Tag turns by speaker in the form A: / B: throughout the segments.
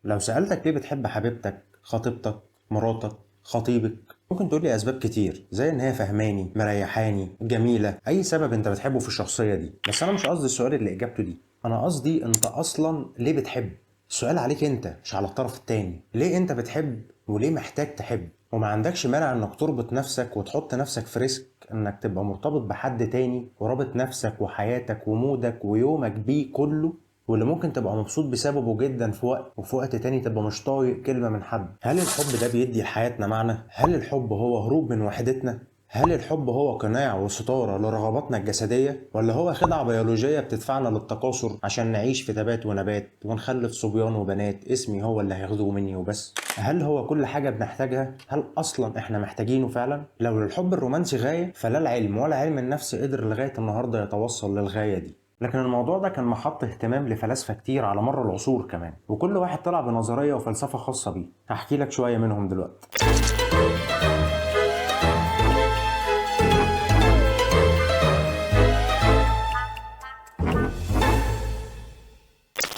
A: لو سألتك ليه بتحب حبيبتك، خطيبتك، مراتك، خطيبك، ممكن تقولي أسباب كتير زي إن هي فهماني، مريحاني، جميلة، أي سبب أنت بتحبه في الشخصية دي. بس أنا مش قصدي السؤال اللي إجابته دي، أنا قصدي أنت أصلا ليه بتحب. السؤال عليك أنت مش على الطرف التاني. ليه أنت بتحب وليه محتاج تحب؟ وما عندكش مانع إنك تربط نفسك وتحط نفسك في ريسك إنك تبقى مرتبط بحد تاني ورابط نفسك وحياتك ومودك ويومك بيه كله، واللي ممكن تبقى مبسوط بسببه جدا في وقت، وفي وقت تاني تبقى مش طايق كلمة من حد. هل الحب ده بيدي لحياتنا معنى؟ هل الحب هو هروب من وحدتنا؟ هل الحب هو قناع وستارة لرغباتنا الجسدية؟ ولا هو خدعة بيولوجية بتدفعنا للتكاثر عشان نعيش في تبات ونبات ونخلف صبيان وبنات اسمي هو اللي هياخدوه مني وبس؟ هل هو كل حاجة بنحتاجها؟ هل أصلا إحنا محتاجينه فعلا؟ لو للحب الرومانسي غاية، فلا العلم ولا علم النفس قدر لغاية النهاردة يتوصل للغاية دي. لكن الموضوع ده كان محط اهتمام لفلاسفة كتير على مر العصور كمان، وكل واحد طلع بنظرية وفلسفة خاصة بيه. هحكي لك شوية منهم دلوقتي.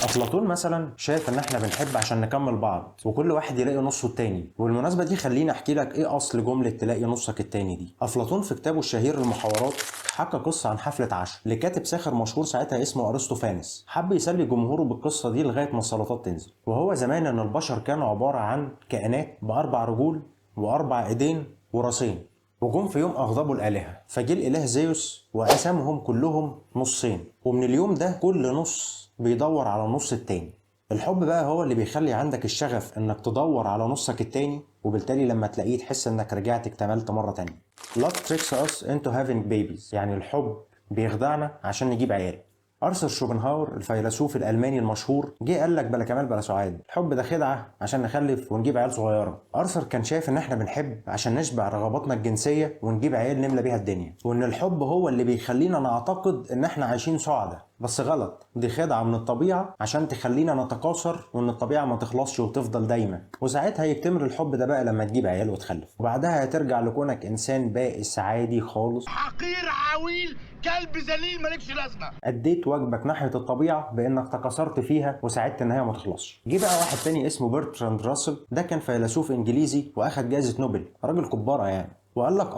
A: أفلاطون مثلا شايف إن إحنا بنحب عشان نكمل بعض وكل واحد يلاقي نصه التاني. والمناسبة دي خليني أحكي لك إيه أصل جملة تلاقي نصك التاني دي. أفلاطون في كتابه الشهير المحاورات حكى قصة عن حفلة عشاء لكاتب ساخر مشهور ساعتها اسمه أرسطوفانس. حب يسلي جمهوره بالقصة دي لغاية ما السلطات تنزل. وهو زمان إن البشر كانوا عبارة عن كائنات بأربع رجول وأربع إيدين وراسين، وجم في يوم أغضبوا الآلهة، فجه الإله زيوس وقسمهم كلهم نصين، ومن اليوم ده كل نص بيدور على النص التاني. الحب بقى هو اللي بيخلي عندك الشغف انك تدور على نصك التاني، وبالتالي لما تلاقيه تحس انك رجعت اكتملت مرة تانية. Love tricks us into having babies، يعني الحب بيخدعنا عشان نجيب عيال. ارثر شوبنهاور الفيلسوف الالماني المشهور جه قال لك بلا كمال بلا سعاد، الحب ده خدعه عشان نخلف ونجيب عيال صغيره. ارثر كان شايف ان احنا بنحب عشان نشبع رغباتنا الجنسيه ونجيب عيال نملى بيها الدنيا، وان الحب هو اللي بيخلينا نعتقد ان احنا عايشين سعداء. بس غلط، دي خدعه من الطبيعه عشان تخلينا نتكاثر وان الطبيعه ما تخلصش وتفضل دايما. وساعتها يكتمل الحب ده بقى لما تجيب عيال وتخلف، وبعدها هترجع لكونك انسان بائس عادي خالص،
B: حقير عويل كلب ذليل مالكش لازمه.
A: اديت واجبك ناحيه الطبيعه بانك تكاثرت فيها وساعدت ان هي ما تخلصش. جه بقى واحد تاني اسمه برتراند راسل، ده كان فيلسوف انجليزي واخد جائزه نوبل، راجل كباره يعني، وقال لك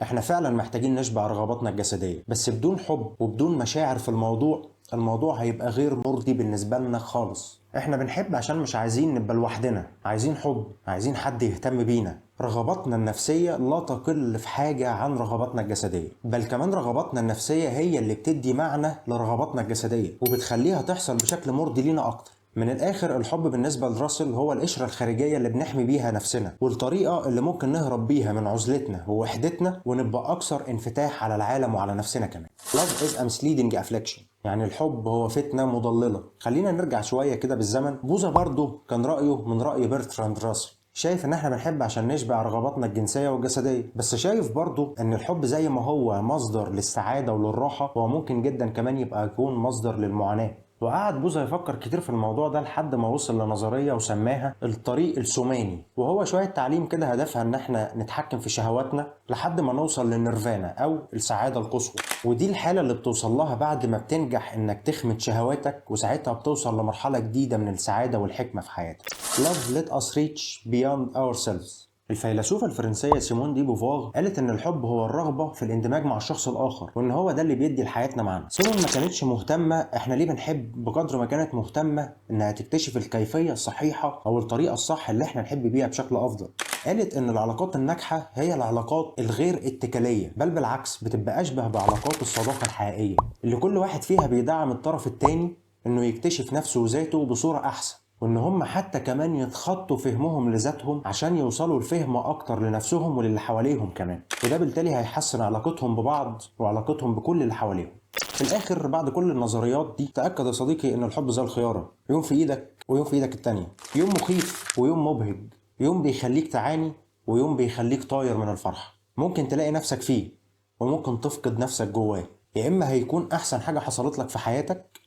A: احنا فعلا محتاجين نشبع رغباتنا الجسديه، بس بدون حب وبدون مشاعر في الموضوع هيبقى غير مرضي بالنسبه لنا خالص. احنا بنحب عشان مش عايزين نبقى لوحدنا، عايزين حب، عايزين حد يهتم بينا. رغباتنا النفسية لا تقل في حاجة عن رغباتنا الجسدية، بل كمان رغباتنا النفسية هي اللي بتدي معنى لرغباتنا الجسدية وبتخليها تحصل بشكل مرضي لينا أكتر. من الآخر الحب بالنسبة لراسل هو القشرة الخارجية اللي بنحمي بيها نفسنا، والطريقة اللي ممكن نهرب بيها من عزلتنا ووحدتنا ونبقى أكثر انفتاح على العالم وعلى نفسنا كمان. Love is a misleading affliction، يعني الحب هو فتنة مضللة. خلينا نرجع شوية كده بالزمن. بوذا برضه كان رأيه من رأي برتراند راسل، شايف ان احنا بنحب عشان نشبع رغباتنا الجنسية والجسدية، بس شايف برضو ان الحب زي ما هو مصدر للسعادة وللراحة، هو ممكن جدا كمان يكون مصدر للمعاناة. وقعد بوذا يفكر كتير في الموضوع ده لحد ما وصل لنظرية وسماها الطريق الثماني، وهو شوية تعليم كده هدفها ان احنا نتحكم في شهواتنا لحد ما نوصل للنيرفانا او السعادة القصوى. ودي الحالة اللي بتوصل لها بعد ما بتنجح انك تخمد شهواتك، وساعتها بتوصل لمرحلة جديدة من السعادة والحكمة في حياتك. Love let us reach beyond ourselves. الفيلسوفة الفرنسية سيمون دي بوفاغ قالت ان الحب هو الرغبة في الاندماج مع الشخص الاخر، وان هو ده اللي بيدي لحياتنا معنى. سيمون ما كانتش مهتمة احنا ليه بنحب بقدر ما كانت مهتمة انها تكتشف الكيفية الصحيحة او الطريقة الصح اللي احنا نحب بيها بشكل افضل. قالت ان العلاقات الناجحة هي العلاقات الغير اتكالية، بل بالعكس بتبقى اشبه بعلاقات الصداقة الحقيقية اللي كل واحد فيها بيدعم الطرف التاني انه يكتشف نفسه وذاته بصورة احسن، وان هم حتى كمان يتخطوا فهمهم لذاتهم عشان يوصلوا لفهم اكتر لنفسهم وللي حواليهم كمان، وده بالتالي هيحسن علاقتهم ببعض وعلاقتهم بكل اللي حواليهم. في الاخر بعد كل النظريات دي تأكد يا صديقي ان الحب زي الخيارة، يوم في ايدك ويوم في ايدك التانية، يوم مخيف ويوم مبهج، يوم بيخليك تعاني ويوم بيخليك طاير من الفرحة. ممكن تلاقي نفسك فيه وممكن تفقد نفسك جواه. يا اما هيكون احسن حاجة حصلت لك في حياتك،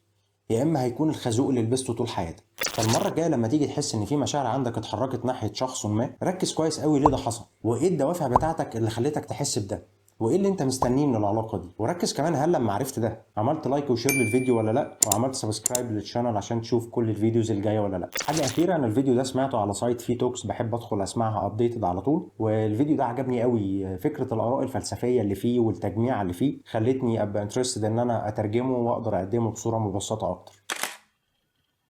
A: يا اما هيكون الخازوق اللي لبسته طول حياتك. فالمره الجايه لما تيجي تحس ان في مشاعر عندك اتحركت ناحيه شخص ما، ركز كويس قوي ليه ده حصل وايه الدوافع بتاعتك اللي خلتك تحس بده. وايه اللي انت مستنيه من العلاقه دي. وركز كمان، هل لما عرفت ده عملت لايك وشير للفيديو ولا لا، وعملت سبسكرايب للشانل عشان تشوف كل الفيديوز الجايه ولا لا. حاجه اخيره، انا الفيديو ده سمعته على سايت فيه توكس، بحب ادخل اسمعها ابديتد على طول، والفيديو ده عجبني قوي. فكره الاراء الفلسفيه اللي فيه والتجميع اللي فيه خلتني ابقى انترستد ان انا اترجمه واقدر اقدمه بصوره مبسطه اكتر.